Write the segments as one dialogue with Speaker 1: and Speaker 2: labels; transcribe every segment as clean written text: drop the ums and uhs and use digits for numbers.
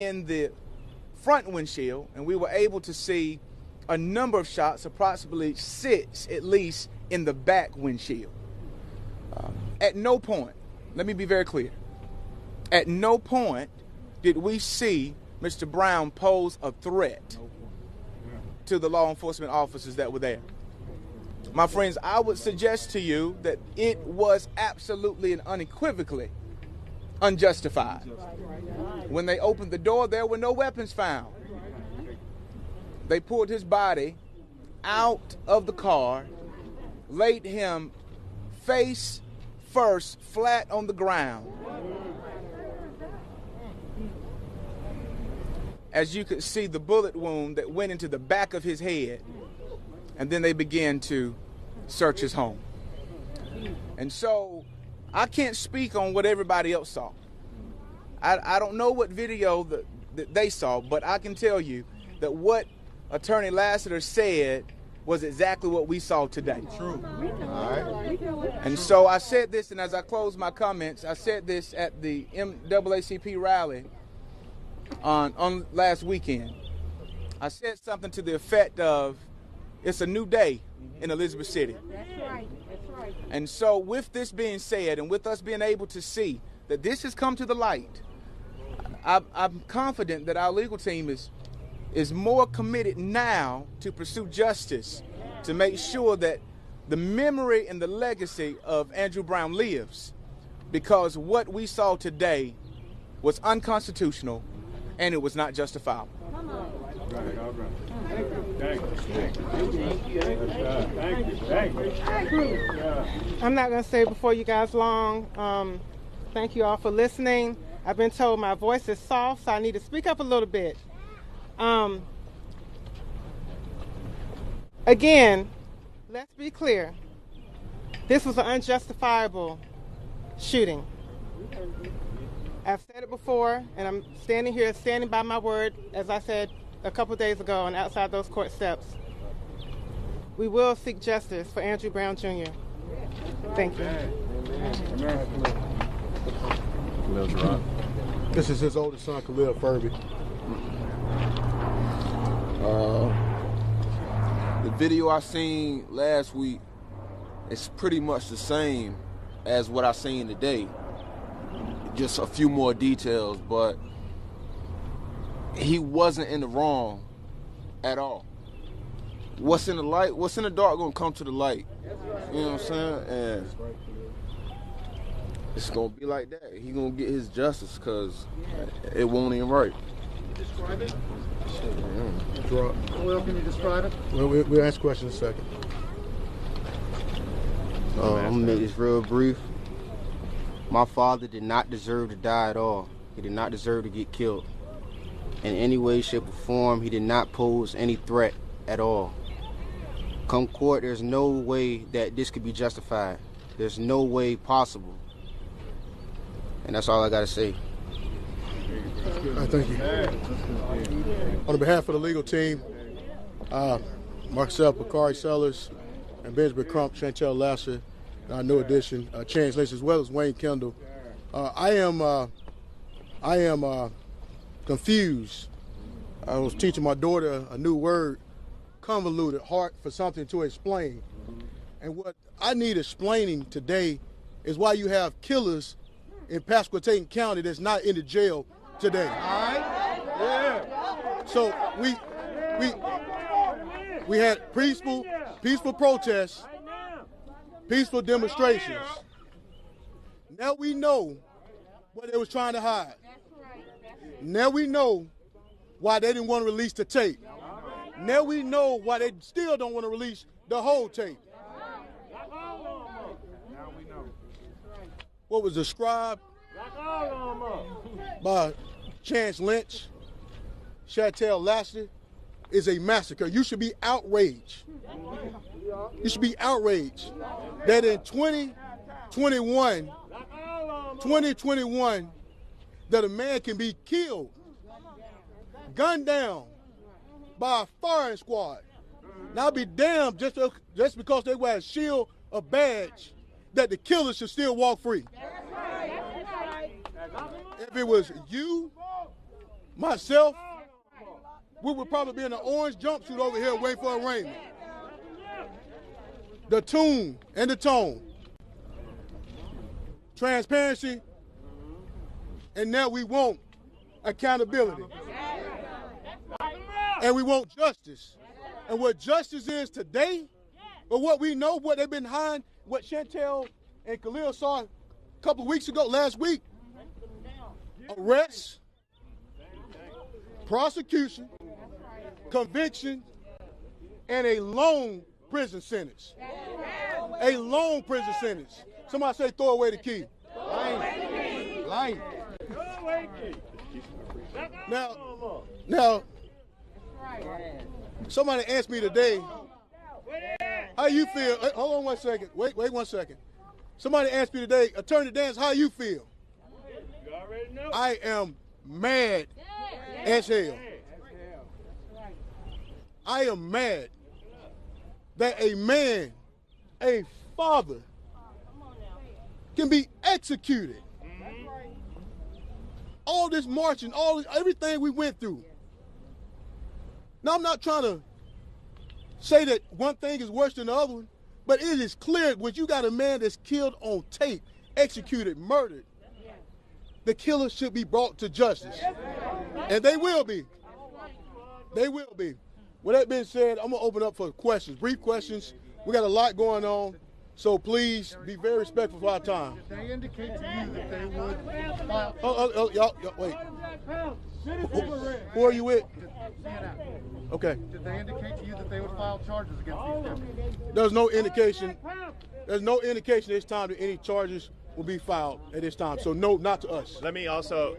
Speaker 1: in the front windshield, and we were able to see a number of shots, approximately 6 at least, in the back windshield. At no point, let me be very clear, at no point did we see Mr. Brown pose a threat to the law enforcement officers that were there. My friends, I would suggest to you that it was absolutely and unequivocally unjustified. When they opened the door, there were no weapons found. They pulled his body out of the car, laid him face first flat on the ground. As you could see, the bullet wound that went into the back of his head, and then they began to search his home. And so I can't speak on what everybody else saw. I don't know what video that they saw, but I can tell you that what Attorney Lassiter said was exactly what we saw today.
Speaker 2: True.
Speaker 1: All right. And so I said this, and as I close my comments, I said this at the NAACP rally on last weekend. I said something to the effect of, it's a new day in Elizabeth City.
Speaker 3: That's right. That's right.
Speaker 1: And so with this being said, and with us being able to see that this has come to the light, I'm confident that our legal team is more committed now to pursue justice, to make sure that the memory and the legacy of Andrew Brown lives, because what we saw today was unconstitutional and it was not justifiable.
Speaker 4: I'm not going to stay before you guys long. Thank you all for listening. I've been told my voice is soft, so I need to speak up a little bit. Again, let's be clear. This was an unjustifiable shooting. I've said it before, and I'm standing here, standing by my word, as I said a couple days ago and outside those court steps. We will seek justice for Andrew Brown Jr. Thank you.
Speaker 2: This is his oldest son, Khalil Furby.
Speaker 5: The video I seen last week is pretty much the same as what I seen today. Just a few more details, but he wasn't in the wrong at all. What's in the light, what's in the dark gonna come to the light. You know what I'm saying? And it's gonna be like that. He gonna get his justice, because it won't even right.
Speaker 6: Describe it?
Speaker 2: Drop.
Speaker 6: Well, can you describe it?
Speaker 2: Well, we'll ask questions in a second.
Speaker 7: I'm gonna make this real brief. My father did not deserve to die at all. He did not deserve to get killed. In any way, shape, or form, he did not pose any threat at all. Come court, there's no way that this could be justified. There's no way possible. And that's all I gotta say.
Speaker 2: All right, thank you. On behalf of the legal team, Marcel Picari Sellers and Benjamin Crump, Chantel Lasser, our new addition, Chance Lynch, as well as Wayne Kendall. I am confused. I was teaching my daughter a new word, convoluted, hard for something to explain. And what I need explaining today is why you have killers in Pasquotank County that's not in the jail today. All right? Yeah. So we had peaceful protests, peaceful demonstrations. Now we know what they was trying to hide. Now we know why they didn't want to release the tape. Now we know why they still don't want to release the whole tape. What was described by Chance Lynch, Chantel Lasser, is a massacre. You should be outraged. You should be outraged that in 2021, that a man can be killed, gunned down by a firing squad. Now I'll be damned just because they wear a shield, a badge, that the killer should still walk free. If it was you, myself, we would probably be in an orange jumpsuit over here waiting for arraignment. The tune and the tone. Transparency, and now we want accountability. And we want justice. And what justice is today, or what we know, what they've been behind, what Chantel and Khalil saw a couple of weeks ago, last week, arrests, prosecution, conviction, and a long prison sentence. A long prison sentence. Somebody say throw away the key. Light. Now, somebody asked me today, how you feel? Hold on 1 second. Wait 1 second. Somebody asked me today, Attorney Dance, how you feel? I am mad as hell. I am mad that a man, a father, can be executed. All this marching, everything we went through. Now, I'm not trying to say that one thing is worse than the other one, but it is clear when you got a man that's killed on tape, executed, murdered, the killer should be brought to justice. And they will be. They will be. With that being said, I'm going to open up for questions, brief questions. We got a lot going on, so please be very respectful of our time.
Speaker 6: Did they indicate to you that they would file?
Speaker 2: Y'all, wait. Who are you with?
Speaker 6: CNN.
Speaker 2: Okay.
Speaker 6: Did they indicate to you that they would file charges against these deputies?
Speaker 2: There's no indication. There's no indication this time that any charges will be filed at this time. So no, not to us.
Speaker 3: Let me also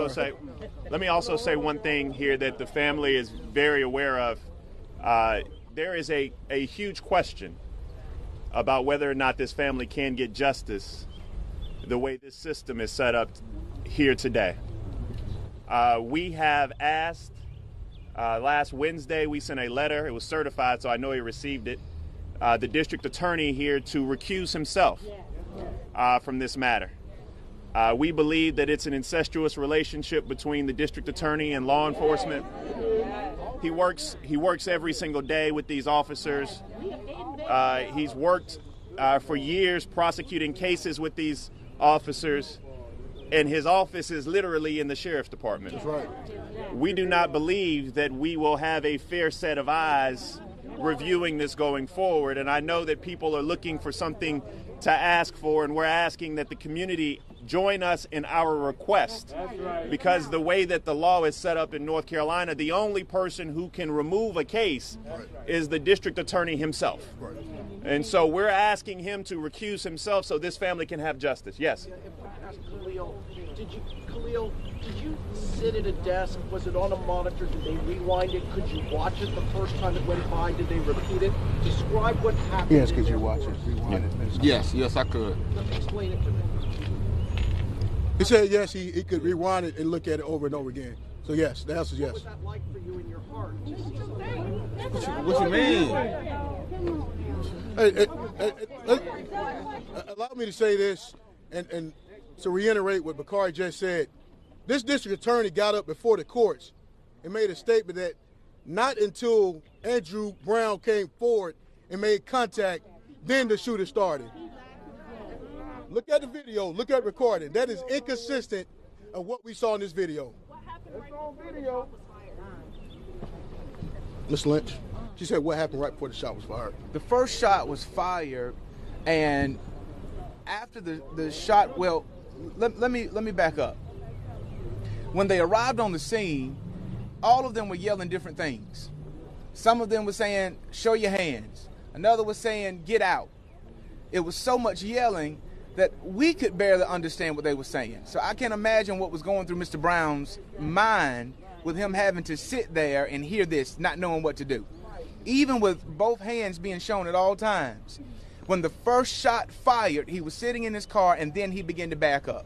Speaker 3: say one thing here that the family is very aware of. There is a huge question about whether or not this family can get justice the way this system is set up here today. We have asked, last Wednesday we sent a letter, it was certified so I know he received it, the district attorney here to recuse himself from this matter. We believe that it's an incestuous relationship between the district attorney and law enforcement. He works every single day with these officers. He's worked for years prosecuting cases with these officers, and his office is literally in the sheriff's department.
Speaker 2: That's right.
Speaker 3: We do not believe that we will have a fair set of eyes reviewing this going forward, and I know that people are looking for something to ask for, and we're asking that the community join us in our request, because the way that the law is set up in North Carolina, the only person who can remove a case is the district attorney himself. And so we're asking him to recuse himself so this family can have justice. Yes?
Speaker 8: Khalil, did you sit at a desk? Was it on a monitor? Did they rewind it? Could you watch it the first time it went by? Did they repeat it? Describe what happened.
Speaker 2: Yes, could you watch it? Rewind it.
Speaker 5: Yes, I could.
Speaker 8: Explain it to me.
Speaker 2: He said yes, he could rewind it and look at it over and over again. So yes, the answer is yes.
Speaker 8: What was that like for you in your heart?
Speaker 5: What you mean?
Speaker 2: Allow me to say this and to reiterate what Bakari just said. This district attorney got up before the courts and made a statement that not until Andrew Brown came forward and made contact, then the shooting started. Look at the video, look at the recording. That is inconsistent of what we saw in this video. Ms. Lynch, she said what happened right before the shot was fired.
Speaker 1: The first shot was fired, and after the shot, well, let me back up. When they arrived on the scene, all of them were yelling different things. Some of them were saying, "Show your hands." Another was saying, "Get out." It was so much yelling that we could barely understand what they were saying. So I can't imagine what was going through Mr. Brown's mind with him having to sit there and hear this, not knowing what to do. Even with both hands being shown at all times. When the first shot fired, he was sitting in his car and then he began to back up.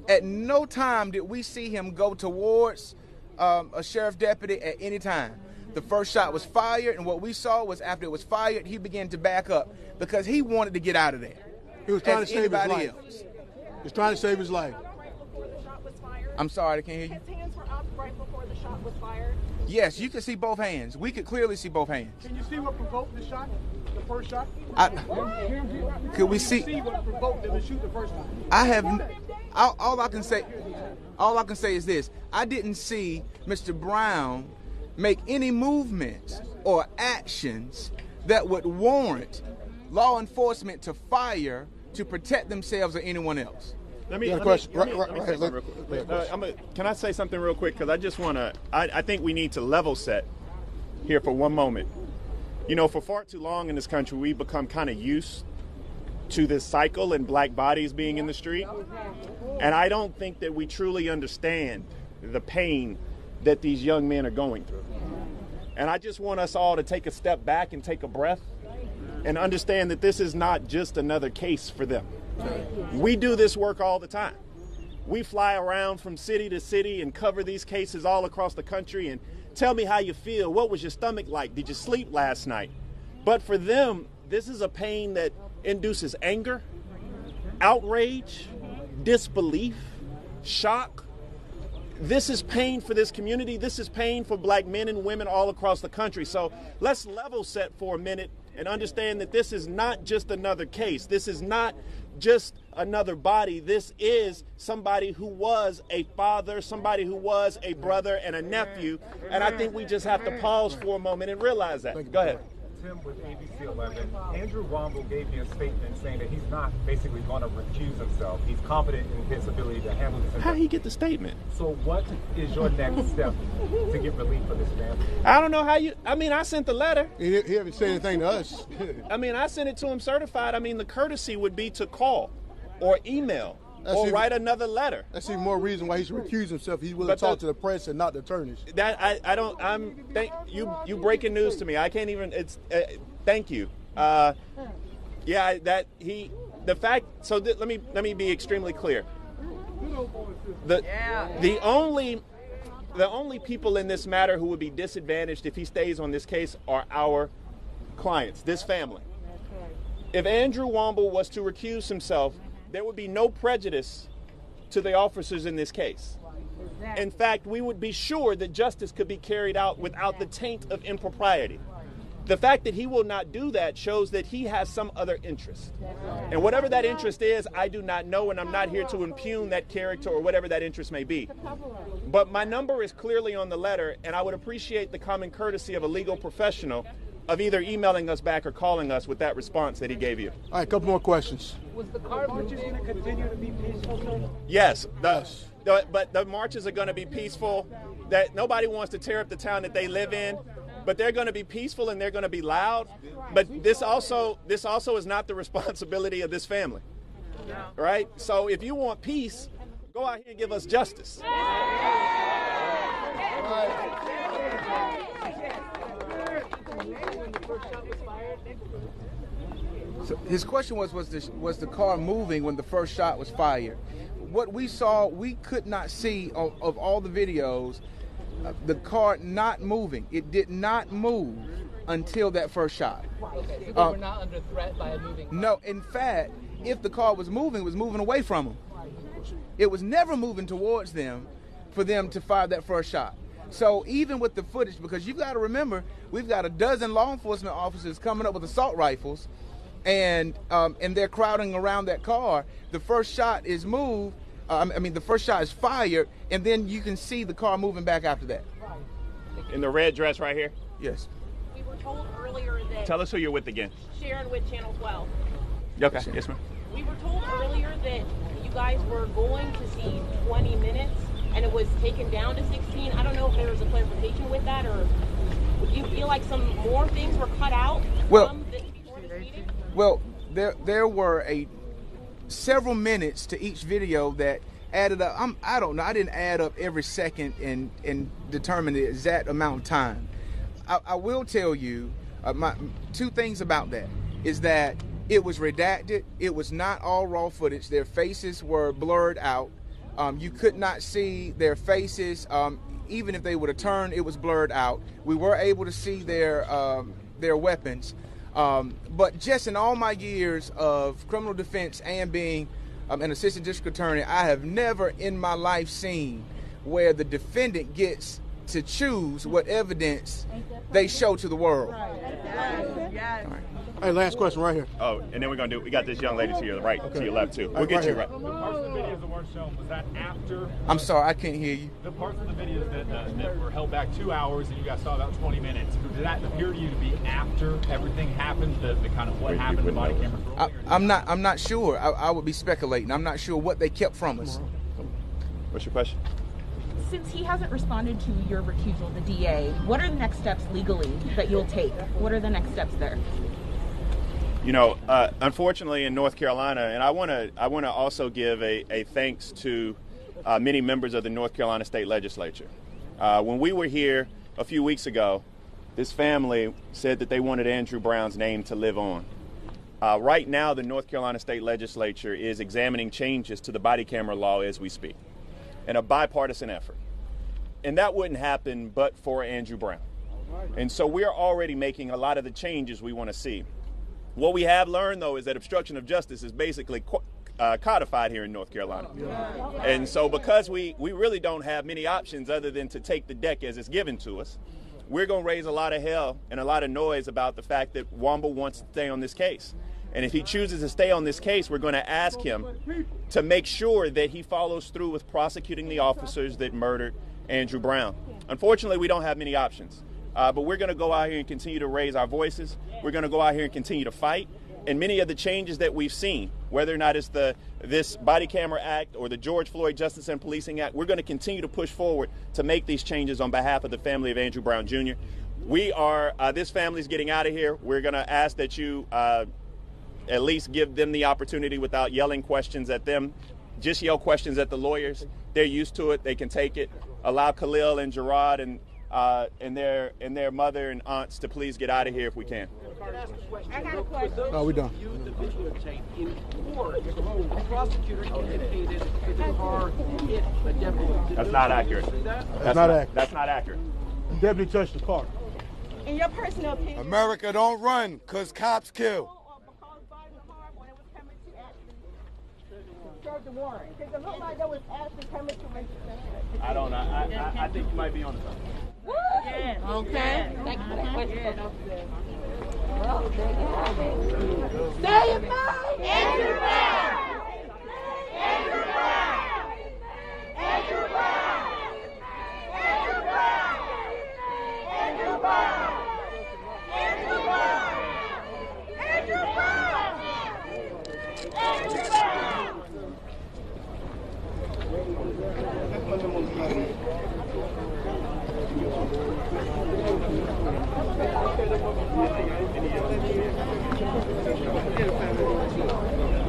Speaker 1: At no time did we see him go towards a sheriff deputy at any time. The first shot was fired, and what we saw was after it was fired, he began to back up because he wanted to get out of there.
Speaker 2: He was trying to save his life.
Speaker 1: Else.
Speaker 2: He was trying to save his life.
Speaker 9: Before the shot was fired.
Speaker 1: I'm sorry, I can't hear you.
Speaker 9: His hands were up right before the
Speaker 1: Yes, you can see both hands. We could clearly see both hands.
Speaker 6: Can you see what provoked the shot? The first shot?
Speaker 1: Could we
Speaker 6: see
Speaker 1: see?
Speaker 6: what provoked them to shoot the first time?
Speaker 1: I have. All I can say is this: I didn't see Mr. Brown make any movements or actions that would warrant law enforcement to fire to protect themselves or anyone else.
Speaker 3: Let me
Speaker 2: You got a question?
Speaker 3: let me
Speaker 2: Right,
Speaker 3: say
Speaker 2: right,
Speaker 3: something real quick. Can I say something real quick? Because I just want to. I think we need to level set here for one moment. You know, for far too long in this country, we've become kind of used to this cycle and black bodies being in the street. And I don't think that we truly understand the pain that these young men are going through. And I just want us all to take a step back and take a breath and understand that this is not just another case for them. We do this work all the time. We fly around from city to city and cover these cases all across the country and tell me how you feel. What was your stomach like? Did you sleep last night? But for them, this is a pain that induces anger, outrage, disbelief, shock. This is pain for this community. This is pain for black men and women all across the country. So let's level set for a minute and understand that this is not just another case. This is not just another body. This is somebody who was a father, somebody who was a brother and a nephew. And I think we just have to pause for a moment and realize that. Go ahead.
Speaker 9: Tim with ABC 11. Andrew Womble gave me a statement saying that he's not basically going to recuse himself. He's confident in his ability to handle this.
Speaker 3: How did he get the statement?
Speaker 9: So what is your next step to get relief for this family?
Speaker 3: I don't know how you, I sent the letter.
Speaker 2: He haven't said anything to us.
Speaker 3: I sent it to him certified. The courtesy would be to call or email or write another letter.
Speaker 2: That's even more reason why he should recuse himself. He's willing to talk to the press and not the attorneys.
Speaker 3: You breaking news to me. I can't even, thank you. Let me be extremely clear. The only people in this matter who would be disadvantaged if he stays on this case are our clients, this family. If Andrew Womble was to recuse himself, there would be no prejudice to the officers in this case. In fact, we would be sure that justice could be carried out without the taint of impropriety. The fact that he will not do that shows that he has some other interest. And whatever that interest is, I do not know, and I'm not here to impugn that character or whatever that interest may be. But my number is clearly on the letter, and I would appreciate the common courtesy of a legal professional of either emailing us back or calling us with that response that he gave you.
Speaker 2: All right, a couple more questions.
Speaker 6: Was the car marches going to continue to be peaceful, sir?
Speaker 3: Yes, but the marches are going to be peaceful. That nobody wants to tear up the town that they live in, but they're going to be peaceful and they're going to be loud. But this also is not the responsibility of this family, right? So if you want peace, go out here and give us justice.
Speaker 1: So his question was the car moving when the first shot was fired? What we saw, we could not see of all the videos, the car not moving. It did not move until that first shot.
Speaker 10: Okay, so they were not under threat by a moving car?
Speaker 1: No, in fact, if the car was moving, it was moving away from them. It was never moving towards them for them to fire that first shot. So even with the footage, because you've got to remember, we've got a dozen law enforcement officers coming up with assault rifles, and they're crowding around that car. The first shot is moved. The first shot is fired, and then you can see the car moving back after that.
Speaker 3: In the red dress right here?
Speaker 1: Yes.
Speaker 11: We were told earlier that...
Speaker 3: Tell us who you're with again.
Speaker 11: Sharon with Channel 12.
Speaker 3: Okay, yes, ma'am.
Speaker 11: We were told earlier that you guys were going to see 20 minutes, and it was taken down to 16. I don't know if there was a clarification with that, or do you feel like some more things were cut out before this meeting?
Speaker 1: Well, there were several minutes to each video that added up. I don't know. I didn't add up every second and determine the exact amount of time. I will tell you my two things about that is that it was redacted. It was not all raw footage. Their faces were blurred out. You could not see their faces. Even if they would have turned, it was blurred out. We were able to see their weapons. But just in all my years of criminal defense and being an assistant district attorney, I have never in my life seen where the defendant gets to choose what evidence they show to the world.
Speaker 2: Hey, last question right here.
Speaker 3: Oh, and then we got this young lady to your right, to your left too. We'll get you right.
Speaker 9: The parts of the videos that weren't shown, was that after?
Speaker 1: I'm sorry, I can't hear you.
Speaker 9: The parts of the videos that were held back 2 hours and you guys saw about 20 minutes, did that appear to you to be after everything happened, the kind of what happened, the body camera?
Speaker 1: I'm not sure. I would be speculating. I'm not sure what they kept from us.
Speaker 3: What's your question?
Speaker 12: Since he hasn't responded to your recusal, the DA, what are the next steps legally that you'll take? What are the next steps there?
Speaker 3: You know, unfortunately in North Carolina, and I want to also give a thanks to many members of the North Carolina State Legislature. When we were here a few weeks ago, this family said that they wanted Andrew Brown's name to live on. Right now, the North Carolina State Legislature is examining changes to the body camera law as we speak, in a bipartisan effort. And that wouldn't happen but for Andrew Brown. And so we're already making a lot of the changes we want to see. What we have learned, though, is that obstruction of justice is basically codified here in North Carolina. And so because we really don't have many options other than to take the deck as it's given to us, we're going to raise a lot of hell and a lot of noise about the fact that Womble wants to stay on this case. And if he chooses to stay on this case, we're going to ask him to make sure that he follows through with prosecuting the officers that murdered Andrew Brown. Unfortunately, we don't have many options. But we're going to go out here and continue to raise our voices. We're going to go out here and continue to fight. And many of the changes that we've seen, whether or not it's this Body Camera Act or the George Floyd Justice and Policing Act, we're going to continue to push forward to make these changes on behalf of the family of Andrew Brown Jr. We are, this family's getting out of here. We're going to ask that you at least give them the opportunity without yelling questions at them. Just yell questions at the lawyers. They're used to it. They can take it. Allow Khalil and Gerard and their mother and aunts to please get out of here if we can.
Speaker 11: I got a question.
Speaker 2: No, we're done.
Speaker 8: The videotape in court, the prosecutor indicated that the car hit a deputy.
Speaker 3: That's not accurate.
Speaker 2: That's not accurate.
Speaker 3: That's not accurate.
Speaker 2: The deputy touched the car.
Speaker 11: In your personal opinion,
Speaker 13: America don't run, cause cops kill.
Speaker 11: serve the warrant? Because it looked like there was actually coming to register.
Speaker 3: I don't know. I think you might be on something.
Speaker 11: Yes. Okay. Thank you for that question. Say it, man. Andrew Brown. Andrew Brown. Andrew Brown. Andrew Brown. Andrew Brown. Andrew Brown. Andrew Brown. Andrew Brown.
Speaker 4: Thank you.